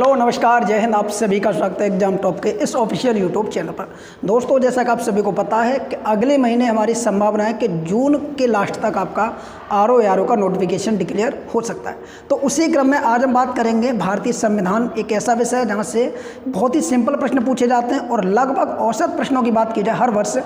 Hello नमस्कार, जय हिंद। आप सभी का स्वागत है एग्जाम टॉप के इस ऑफिशियल यूट्यूब चैनल पर। दोस्तों, जैसा कि आप सभी को पता है कि अगले महीने हमारी संभावना है कि जून के लास्ट तक आपका आरओ का नोटिफिकेशन डिक्लेयर हो सकता है। तो उसी क्रम में आज हम बात करेंगे भारतीय संविधान, एक ऐसा विषय है जहाँ से बहुत ही सिंपल प्रश्न पूछे जाते हैं और लगभग औसत प्रश्नों की बात की जाए हर वर्ष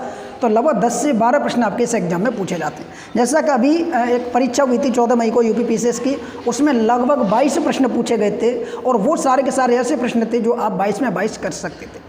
तो लगभग 10 से 12 प्रश्न आपके इस एग्जाम में पूछे जाते हैं। जैसा कि अभी एक परीक्षा हुई थी 14 मई को यूपी पीसीएस की, उसमें लगभग 22 प्रश्न पूछे गए थे और वो सारे के सारे ऐसे प्रश्न थे जो आप 22 में 22 कर सकते थे।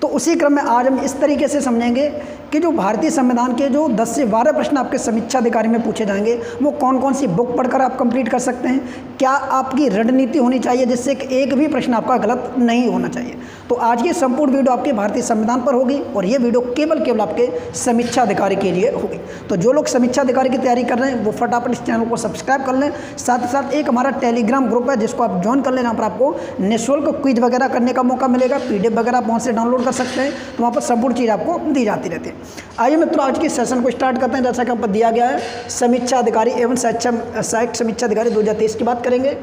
तो उसी क्रम में आज हम इस तरीके से समझेंगे कि जो भारतीय संविधान के जो 10 से 12 प्रश्न आपके समीक्षा अधिकारी में पूछे जाएंगे वो कौन कौन सी बुक पढ़कर आप कंप्लीट कर सकते हैं, क्या आपकी रणनीति होनी चाहिए जिससे कि एक भी प्रश्न आपका गलत नहीं होना चाहिए। तो आज की संपूर्ण वीडियो आपके भारतीय संविधान पर होगी और ये वीडियो केवल आपके समीक्षा अधिकारी के लिए होगी। तो जो लोग समीक्षा अधिकारी की तैयारी कर रहे हैं वो फटाफट इस चैनल को सब्सक्राइब कर लें। साथ ही साथ एक हमारा टेलीग्राम ग्रुप है जिसको आप ज्वाइन कर लें, जहाँ पर आपको निःशुल्क क्विज वगैरह करने का मौका मिलेगा। PDF वगैरह आप वहाँ से डाउनलोड कर सकते हैं, तो वहाँ पर संपूर्ण चीज़ आपको दी जाती रहती है। आइए मित्रों, आज के सेशन को स्टार्ट करते हैं। जैसा कि यहाँ पर दिया गया है, समीक्षा अधिकारी एवं सहायक समीक्षा अधिकारी 2023 की बात करेंगे।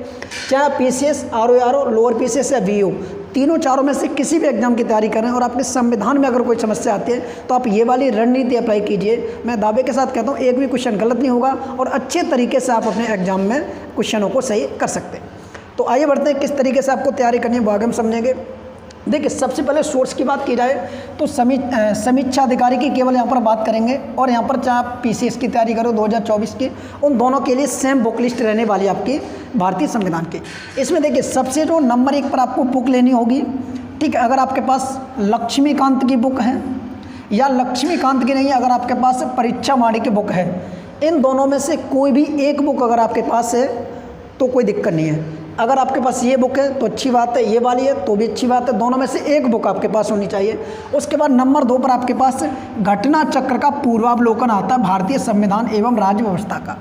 चाहे PCS, RO, लोअर PCS या VO, तीनों चारों में से किसी भी एग्जाम की तैयारी करें और आपके संविधान में अगर कोई समस्या आती है तो आप ये वाली रणनीति अप्लाई कीजिए। मैं दावे के साथ कहता हूँ एक भी क्वेश्चन गलत नहीं होगा और अच्छे तरीके से आप अपने एग्जाम में क्वेश्चनों को सही कर सकते हैं। तो आइए बढ़ते हैं, किस तरीके से आपको तैयारी करनी है वो आगे हम समझेंगे। देखिए, सबसे पहले सोर्स की बात की जाए तो समीक्षा अधिकारी की केवल यहाँ पर बात करेंगे और यहाँ पर चाहे आप PCS की तैयारी करो 2024 की, उन दोनों के लिए सेम बुक लिस्ट रहने वाली आपकी भारतीय संविधान की। इसमें देखिए, सबसे जो नंबर 1 पर आपको बुक लेनी होगी, ठीक है। अगर आपके पास लक्ष्मीकांत की बुक है या लक्ष्मीकांत की नहीं है, अगर आपके पास परीक्षा वाणी की बुक है, इन दोनों में से कोई भी एक बुक अगर आपके पास है तो कोई दिक्कत नहीं है। अगर आपके पास ये बुक है तो अच्छी बात है, ये वाली है तो भी अच्छी बात है, दोनों में से एक बुक आपके पास होनी चाहिए। उसके बाद नंबर 2 पर आपके पास घटना चक्र का पूर्वावलोकन आता है भारतीय संविधान एवं राज्य व्यवस्था का,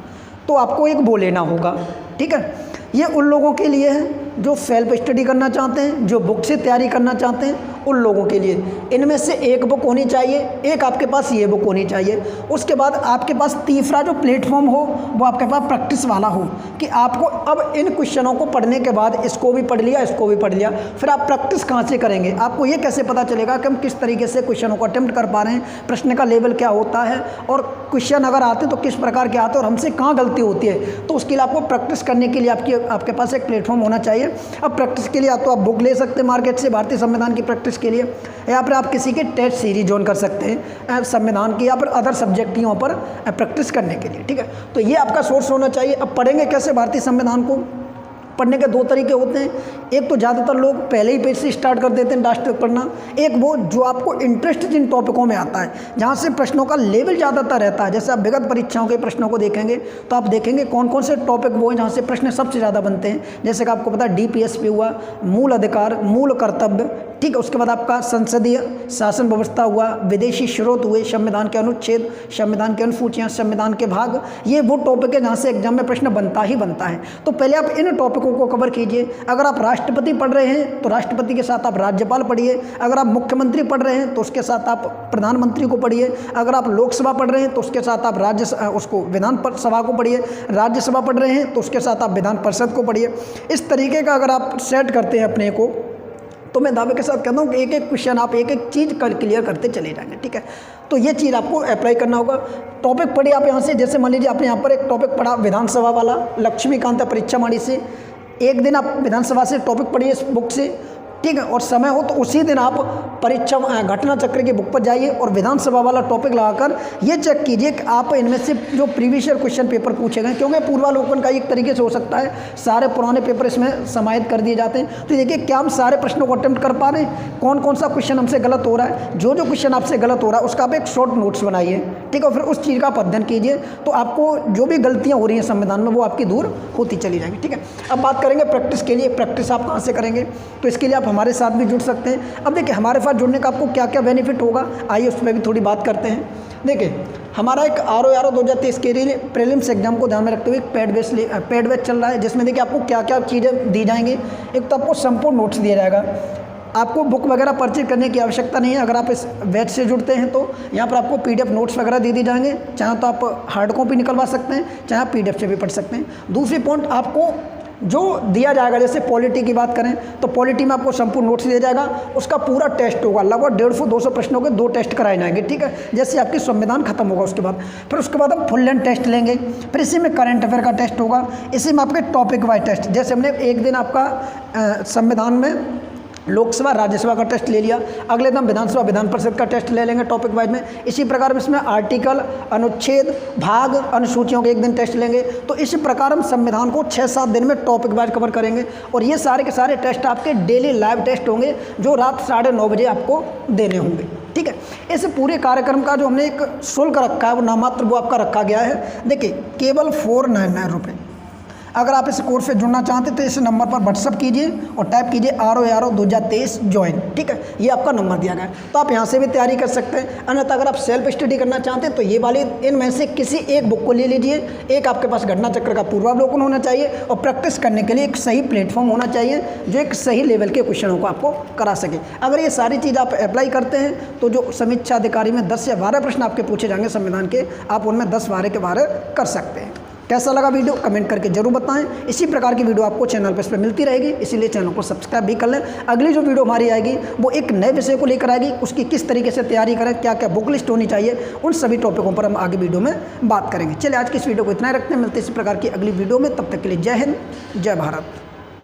तो आपको एक वो लेना होगा, ठीक है। ये उन लोगों के लिए है जो सेल्फ स्टडी करना चाहते हैं, जो बुक से तैयारी करना चाहते हैं, उन लोगों के लिए इनमें से एक बुक होनी चाहिए, एक आपके पास ये बुक होनी चाहिए। उसके बाद आपके पास तीसरा जो प्लेटफॉर्म हो वो आपके पास प्रैक्टिस वाला हो कि आपको अब इन क्वेश्चनों को पढ़ने के बाद इसको भी पढ़ लिया, इसको भी पढ़ लिया, फिर आप प्रैक्टिस कहाँ से करेंगे, आपको ये कैसे पता चलेगा कि हम किस तरीके से क्वेश्चनों को अटेम्प्ट कर पा रहे हैं, प्रश्न का लेवल क्या होता है और क्वेश्चन अगर आते हैं तो किस प्रकार के आते हैं और हमसे कहाँ गलती होती है। तो उसके लिए आपको प्रैक्टिस करने के लिए आपके पास एक प्लेटफॉर्म होना चाहिए। अब प्रैक्टिस के लिए तो आप बुक ले सकते हैं मार्केट से भारतीय संविधान की प्रैक्टिस के लिए, या फिर आप किसी के टेस्ट सीरीज ज्वाइन कर सकते हैं संविधान की या फिर अदर सब्जेक्ट की वहाँ पर प्रैक्टिस करने के लिए, ठीक है। तो ये आपका सोर्स होना चाहिए। अब पढ़ेंगे कैसे भारतीय संविधान को? पढ़ने के 2 तरीके होते हैं। एक तो ज़्यादातर लोग पहले ही पेज से स्टार्ट कर देते हैं लास्ट तक पढ़ना। एक वो जो आपको इंटरेस्ट जिन टॉपिकों में आता है, जहाँ से प्रश्नों का लेवल ज़्यादातर रहता है। जैसे आप विगत परीक्षाओं के प्रश्नों को देखेंगे तो आप देखेंगे कौन कौन से टॉपिक वो हैं जहाँ से प्रश्न सबसे ज़्यादा बनते हैं। जैसे कि आपको पता है DPS पे हुआ, मूल अधिकार, मूल कर्तव्य, ठीक है। उसके बाद आपका संसदीय शासन व्यवस्था हुआ, विदेशी स्रोत हुए, संविधान के अनुच्छेद, संविधान की अनुसूचियाँ, संविधान के भाग, ये वो टॉपिक है जहाँ से एग्जाम में प्रश्न बनता ही बनता है। तो पहले आप इन टॉपिकों को कवर कीजिए। अगर आप राष्ट्रपति पढ़ रहे हैं तो राष्ट्रपति के साथ आप राज्यपाल पढ़िए। अगर आप मुख्यमंत्री पढ़ रहे हैं तो उसके साथ आप प्रधानमंत्री को पढ़िए। अगर आप लोकसभा पढ़ रहे हैं तो उसके साथ आप विधान सभा को पढ़िए। राज्यसभा पढ़ रहे हैं तो उसके साथ आप विधान परिषद को पढ़िए। इस तरीके का अगर आप सेट करते हैं अपने को, तो मैं दावे के साथ कहता हूँ कि एक एक क्वेश्चन आप एक एक चीज़ क्लियर करते चले जाएंगे, ठीक है। तो ये चीज़ आपको अप्लाई करना होगा। टॉपिक पढ़िए आप यहाँ से, जैसे मान लीजिए आपने यहाँ पर एक टॉपिक पढ़ा विधानसभा वाला, लक्ष्मीकांत परीक्षा वाणी से, एक दिन आप विधानसभा से टॉपिक पढ़िए इस बुक से, ठीक है। और समय हो तो उसी दिन आप परीक्षा घटना चक्र की बुक पर जाइए और विधानसभा वाला टॉपिक लगाकर ये चेक कीजिए कि आप इनमें से जो प्रीवियस ईयर क्वेश्चन पेपर पूछे गए, क्योंकि पूर्वावलोकन का एक तरीके से हो सकता है सारे पुराने पेपर इसमें समाहित कर दिए जाते हैं। तो देखिए क्या हम सारे प्रश्नों को अटेम्प्ट कर पा रहे हैं, कौन कौन सा क्वेश्चन हमसे गलत हो रहा है। जो क्वेश्चन आपसे गलत हो रहा है उसका आप एक शॉर्ट नोट्स बनाइए, ठीक है। फिर उस चीज़ का अध्ययन कीजिए, तो आपको जो भी गलतियाँ हो रही हैं संविधान में वो आपकी दूर होती चली जाएंगी, ठीक है। अब बात करेंगे प्रैक्टिस के लिए। प्रैक्टिस आप कहाँ से करेंगे? तो इसके लिए आप हमारे साथ भी जुड़ सकते हैं। अब देखिए हमारे साथ जुड़ने का आपको क्या क्या बेनिफिट होगा, आइए उसमें भी थोड़ी बात करते हैं। देखिए हमारा एक RO 2023 के लिए प्रीलिम्स एग्जाम को ध्यान में रखते हुए पेड बैच चल रहा है, जिसमें देखिए आपको क्या क्या चीज़ें दी जाएंगी। एक तो आपको संपूर्ण नोट्स दिया जाएगा, आपको बुक वगैरह परचेज करने की आवश्यकता नहीं है। अगर आप इस बैच से जुड़ते हैं तो यहाँ पर आपको PDF नोट्स वगैरह दे दी जाएंगे, चाहे तो आप हार्ड कॉपी निकलवा सकते हैं, चाहे आप PDF से भी पढ़ सकते हैं। दूसरी पॉइंट, आपको जो दिया जाएगा, जैसे पॉलिटी की बात करें तो पॉलिटी में आपको संपूर्ण नोट्स दिया जाएगा, उसका पूरा टेस्ट होगा, लगभग 150-200 प्रश्नों के 2 टेस्ट कराए जाएंगे, ठीक है। जैसे आपकी संविधान खत्म होगा उसके बाद, फिर उसके बाद हम फुल लेंथ टेस्ट लेंगे, फिर इसी में करंट अफेयर का टेस्ट होगा, इसी में आपके टॉपिक वाइज टेस्ट, जैसे हमने एक दिन आपका संविधान में लोकसभा राज्यसभा का टेस्ट ले लिया, अगले दिन विधानसभा विधान परिषद का टेस्ट ले लेंगे टॉपिक वाइज में। इसी प्रकार इसमें आर्टिकल, अनुच्छेद, भाग, अनुसूचियों के एक दिन टेस्ट लेंगे। तो इसी प्रकार हम संविधान को 6-7 दिन में टॉपिक वाइज कवर करेंगे, और ये सारे के सारे टेस्ट आपके डेली लाइव टेस्ट होंगे, जो रात 9:30 बजे आपको देने होंगे, ठीक है। इस पूरे कार्यक्रम का जो हमने एक शुल्क रखा है वो नामात्र वो आपका रखा गया है, देखिए केवल 499 रुपये। अगर आप इस कोर्स से जुड़ना चाहते तो इस नंबर पर व्हाट्सअप कीजिए और टाइप कीजिए RO 2023 ज्वाइन, ठीक है। ये आपका नंबर दिया गया है, तो आप यहाँ से भी तैयारी कर सकते हैं। अन्यथा अगर आप सेल्फ स्टडी करना चाहते हैं तो ये वाली इनमें से किसी एक बुक को ले लीजिए। एक आपके पास घटना चक्र का पूर्वावलोकन होना चाहिए, और प्रैक्टिस करने के लिए एक सही प्लेटफॉर्म होना चाहिए जो एक सही लेवल के क्वेश्चनों को आपको करा सके। अगर ये सारी चीज़ आप अप्लाई करते हैं तो जो समीक्षा अधिकारी में 10 या 12 प्रश्न आपके पूछे जाएंगे संविधान के, आप उनमें 10-12 के 12 कर सकते हैं। कैसा लगा वीडियो कमेंट करके जरूर बताएं। इसी प्रकार की वीडियो आपको चैनल पर इस पर मिलती रहेगी, इसीलिए चैनल को सब्सक्राइब भी कर लें। अगली जो वीडियो हमारी आएगी वो एक नए विषय को लेकर आएगी, उसकी किस तरीके से तैयारी करें, क्या क्या बुक लिस्ट होनी चाहिए, उन सभी टॉपिकों पर हम आगे वीडियो में बात करेंगे। चलिए आज की इस वीडियो को इतना ही रखते हैं, मिलते हैं इसी प्रकार की अगली वीडियो में। तब तक के लिए जय हिंद, जय भारत।